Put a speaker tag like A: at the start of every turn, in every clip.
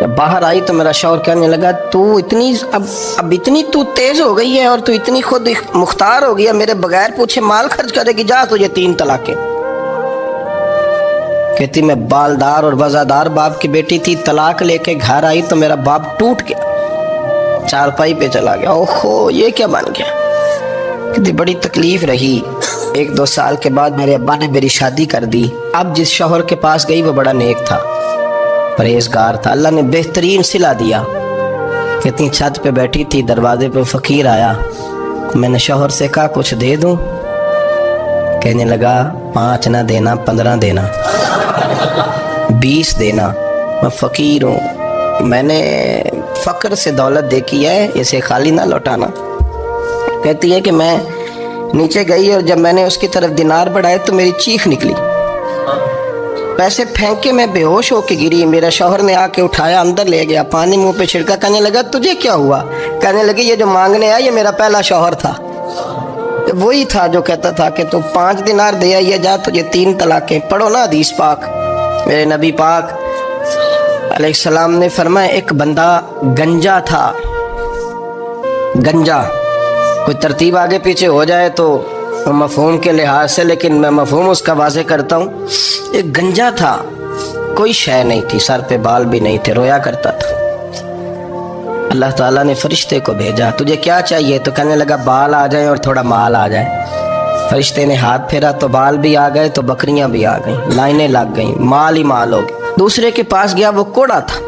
A: جب باہر آئی تو میرا شوہر کہنے لگا تو اتنی اب اتنی تو تیز ہو گئی ہے اور تو اتنی خود مختار ہو گئی ہے، میرے بغیر پوچھے مال خرچ کرے گی، جا تجھے 3 طلاقیں۔ کہتی میں بالدار اور وزادار باپ کی بیٹی تھی، طلاق لے کے گھر آئی تو میرا باپ ٹوٹ گیا، چارپائی پہ چلا گیا۔ اوہو یہ کیا بن گیا؟ کہتی بڑی تکلیف رہی۔ 1-2 سال کے بعد میرے ابا نے میری شادی کر دی۔ اب جس شوہر کے پاس گئی وہ بڑا نیک تھا، پرہیزگار تھا، اللہ نے بہترین صلہ دیا۔ کہتی چھت پہ بیٹھی تھی، دروازے پہ فقیر آیا، میں نے شوہر سے کہا کچھ دے دوں؟ کہنے لگا 5 نہ دینا، 15 دینا، 20 دینا، میں فقیر ہوں، میں نے فقر سے دولت دیکھی ہے، اسے خالی نہ لوٹانا۔ کہتی ہے کہ میں نیچے گئی اور جب میں نے اس کی طرف دینار بڑھائے تو میری چیخ نکلی، پیسے پھینک کے میں بے ہوش ہو کے گری۔ میرا شوہر نے آ کے اٹھایا، اندر لے گیا، پانی منہ پہ چھڑکا، کہنے لگا تجھے کیا ہوا؟ کہنے لگی یہ جو مانگنے آیا یہ میرا پہلا شوہر تھا، وہی تھا جو کہتا تھا کہ تو 5 دینار دے آئیے جا، تجھے 3 طلاقیں۔ پڑھو نا حدیث پاک، میرے نبی پاک علیہ السلام نے فرمایا ایک بندہ گنجا تھا، گنجا، کوئی ترتیب آگے پیچھے ہو جائے تو مفہوم کے لحاظ سے، لیکن میں مفہوم اس کا واضح کرتا ہوں۔ ایک گنجا تھا، کوئی شے نہیں تھی، سر پہ بال بھی نہیں تھے، رویا کرتا تھا۔ اللہ تعالیٰ نے فرشتے کو بھیجا، تجھے کیا چاہیے؟ تو کہنے لگا بال آ جائیں اور تھوڑا مال آ جائے۔ فرشتے نے ہاتھ پھیرا تو بال بھی آ گئے تو بکریاں بھی آ گئیں، لائنیں لگ گئیں، مال ہی مال ہو گئے۔ دوسرے کے پاس گیا، وہ کوڑا تھا،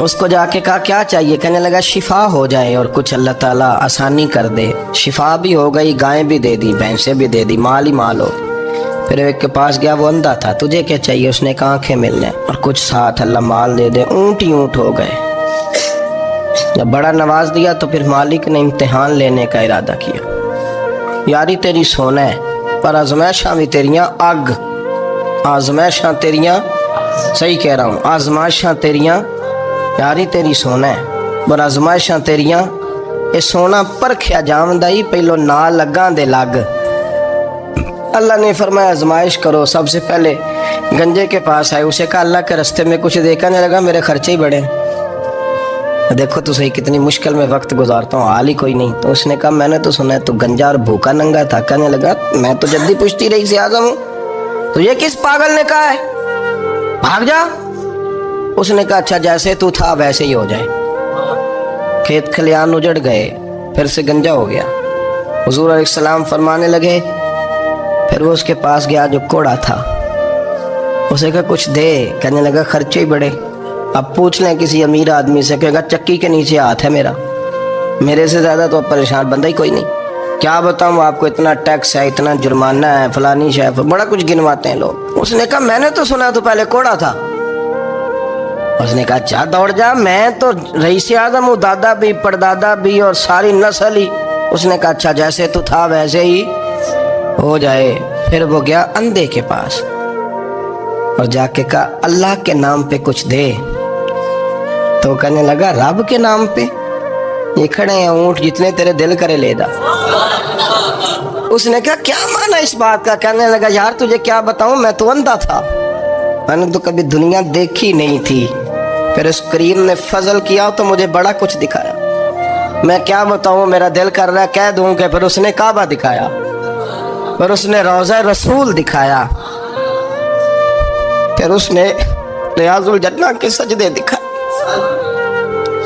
A: اس کو جا کے کہا کیا چاہیے؟ کہنے لگا شفا ہو جائے اور کچھ اللہ تعالیٰ آسانی کر دے۔ شفا بھی ہو گئی، گائیں بھی دے دی، بھینسیں بھی دے دی، مال ہی مال ہو۔ پھر ایک کے پاس گیا، وہ اندھا تھا، تجھے کیا چاہیے؟ اس نے کہا آنکھیں ملنے اور کچھ ساتھ، اللہ مال دے دے۔ اونٹ ہی اونٹ ہو گئے۔ جب بڑا نواز دیا تو پھر مالک نے امتحان لینے کا ارادہ کیا، یاری تیری سونا ہے پر آزمائشاں بھی تیریاں اگ، آزمائشاں تیریاں، صحیح کہہ رہا ہوں، آزمائشاں تیریاں، یاری تیری سونا ہے پر آزمائشاں تیریاں، اے سونا پرکھیا جامدائی پہلو نہ لگاں دے لگ۔ اللہ نے فرمایا آزمائش کرو۔ سب سے پہلے گنجے کے پاس آئے، اسے کہا اللہ کے رستے میں کچھ دیکھنے لگا، میرے خرچے ہی بڑے، دیکھو تو صحیح کتنی مشکل میں وقت گزارتا ہوں، حال ہی کوئی نہیں۔ تو اس نے کہا میں نے تو سنا ہے تو گنجا اور بھوکا ننگا تھا۔ کہنے لگا میں تو جدی پشتی رئیس اعظم ہوں، تو یہ کس پاگل نے کہا ہے بھاگ جا؟ اس نے کہا اچھا جیسے تو تھا ویسے ہی ہو جائے۔ کھیت کھلیان اجڑ گئے، پھر سے گنجا ہو گیا۔ حضور علیہ السلام فرمانے لگے، پھر وہ اس کے پاس گیا جو کوڑا تھا، اسے کہا کچھ دے، کہنے لگا خرچے ہی بڑے۔ اب پوچھ لیں کسی امیر آدمی سے، کہے گا چکی کے نیچے ہاتھ ہے میرا، میرے سے زیادہ تو پریشان بندہ ہی کوئی نہیں، کیا بتاؤں آپ کو، اتنا ٹیکس ہے، اتنا جرمانہ ہے، فلانی شے، بڑا کچھ گنواتے ہیں لوگ۔ اس نے کہا میں نے تو سنا تو پہلے کوڑا تھا۔ اس نے کہا اچھا دوڑ جا، میں تو رئیس اعظم ہوں، دادا بھی پردادا بھی اور ساری نسل ہی۔ اس نے کہا اچھا جیسے تو تھا ویسے ہی ہو جائے۔ پھر وہ گیا اندھے کے پاس اور جا کے کہا اللہ کے نام پہ کچھ دے۔ تو کہنے لگا رب کے نام پہ؟ یہ کھڑے ہیں اونٹ، جتنے تیرے دل کرے لے جا۔ اس نے کہا کیا معنی اس بات کا؟ کہنے لگا یار تجھے کیا بتاؤں، میں تو اندھا تھا، میں نے تو کبھی دنیا دیکھی نہیں تھی، پھر اس کریم نے فضل کیا تو مجھے بڑا کچھ دکھایا، میں کیا بتاؤں، میرا دل کر رہا ہے کہہ دوں کہ پھر اس نے کعبہ دکھایا، پھر اس نے روضہ رسول دکھایا، پھر اس نے ریاض الجنہ کے سجدے دکھائے،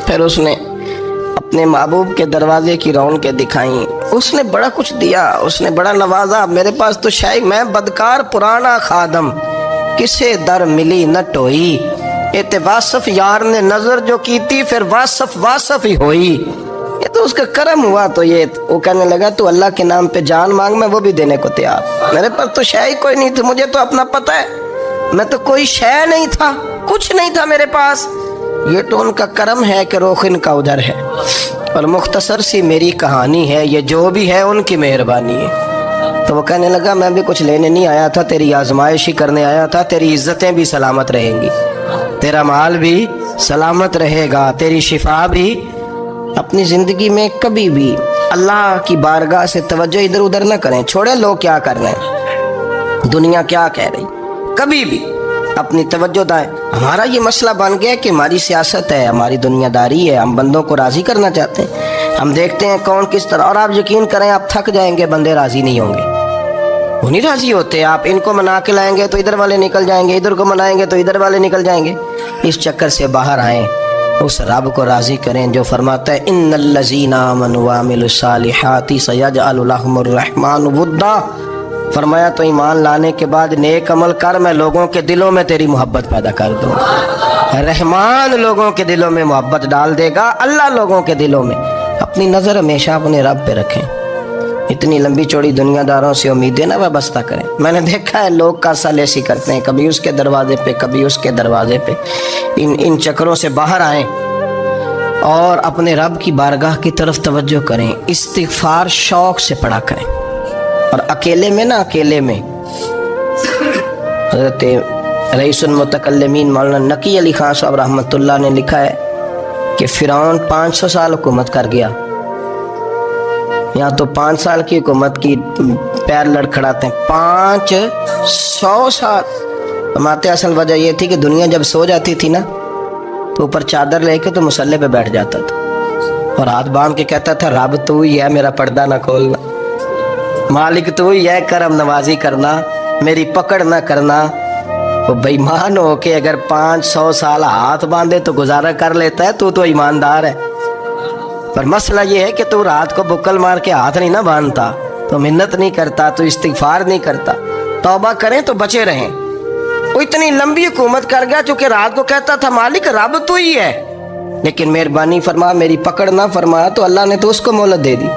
A: پھر اس نے اپنے محبوب کے دروازے کی رونقیں دکھائیں، اس نے بڑا کچھ دیا، اس نے بڑا نوازا۔ میرے پاس تو شاید میں بدکار پرانا خادم، کسے در ملی نہ ٹوئی، ایت واصف یار نے نظر جو کی تھی پھر واصف ہی ہوئی، یہ تو اس کا کرم ہوا۔ تو یہ وہ کہنے لگا تو اللہ کے نام پہ جان مانگ، میں وہ بھی دینے کو تیار، میرے پاس تو شے کوئی نہیں تھی، مجھے تو اپنا پتہ ہے، میں تو کوئی شے نہیں تھا، کچھ نہیں تھا میرے پاس، یہ تو ان کا کرم ہے کہ رخ ان کا ادھر ہے، اور مختصر سی میری کہانی ہے، یہ جو بھی ہے ان کی مہربانی ہے۔ تو وہ کہنے لگا میں بھی کچھ لینے نہیں آیا تھا، تیری آزمائش ہی کرنے آیا تھا، تیری عزتیں بھی سلامت رہیں گی، تیرا مال بھی سلامت رہے گا، تیری شفا بھی۔ اپنی زندگی میں کبھی بھی اللہ کی بارگاہ سے توجہ ادھر ادھر نہ کریں، چھوڑیں لوگ کیا کر رہے ہیں، دنیا کیا کہہ رہی، کبھی بھی اپنی توجہ دائیں. ہمارا یہ مسئلہ بن گیا کہ ہماری سیاست ہے, ہماری دنیا داری ہے, ہم بندوں کو راضی کرنا چاہتے ہیں. ہم دیکھتے ہیں کون کس طرح, اور آپ یقین کریں آپ تھک جائیں گے, بندے راضی نہیں ہوں گے, وہ نہیں راضی ہوتے. آپ ان کو منا کے لائیں گے تو ادھر والے نکل جائیں گے, ادھر کو منائیں گے تو ادھر والے نکل جائیں گے. اس چکر سے باہر آئیں, اس رب کو راضی کریں جو فرماتا ہے ان الذین آمنوا وعملوا الصالحات سیجعل لهم الرحمن ودا. فرمایا تو ایمان لانے کے بعد نیک عمل کر, میں لوگوں کے دلوں میں تیری محبت پیدا کر دوں گا. رحمان لوگوں کے دلوں میں محبت ڈال دے گا, اللہ لوگوں کے دلوں میں. اپنی نظر ہمیشہ اپنے رب پہ رکھیں. اتنی لمبی چوڑی دنیا داروں سے امیدیں نہ وابستہ کریں. میں نے دیکھا ہے لوگ کاسا لیسی کرتے ہیں, کبھی اس کے دروازے پہ کبھی اس کے دروازے پہ. ان چکروں سے باہر آئیں اور اپنے رب کی بارگاہ کی طرف توجہ کریں. استغفار شوق سے پڑھا کریں, اور اکیلے میں نا, اکیلے میں. حضرت رئیس المتکلمین مولانا نقی علی خان صاحب رحمۃ اللہ نے لکھا ہے کہ فرعون 500 سال حکومت کر گیا. یہاں تو 5 سال کی حکومت کی پیر لڑکھڑاتے ہیں, 500 سال. فرماتے اصل وجہ یہ تھی کہ دنیا جب سو جاتی تھی نا تو اوپر چادر لے کے تو مصلے پہ بیٹھ جاتا تھا اور ہاتھ باندھ کے کہتا تھا رب تو ہی ہے, میرا پردہ نہ کھولنا, مالک تو ہی ہے, کرم نوازی کرنا, میری پکڑ نہ کرنا. وہ بےمان ہو کے اگر 500 سال ہاتھ باندھے تو گزارا کر لیتا ہے, تو ایماندار ہے. پر مسئلہ یہ ہے کہ تو رات کو بکل مار کے ہاتھ نہیں نہ باندھتا, تو منت نہیں کرتا, تو استغفار نہیں کرتا. توبہ کریں تو بچے رہیں. وہ اتنی لمبی حکومت کر گیا چونکہ رات کو کہتا تھا مالک رب تو ہی ہے, لیکن مہربانی فرما, میری پکڑ نہ فرمایا, تو اللہ نے تو اس کو مہلت دے دی.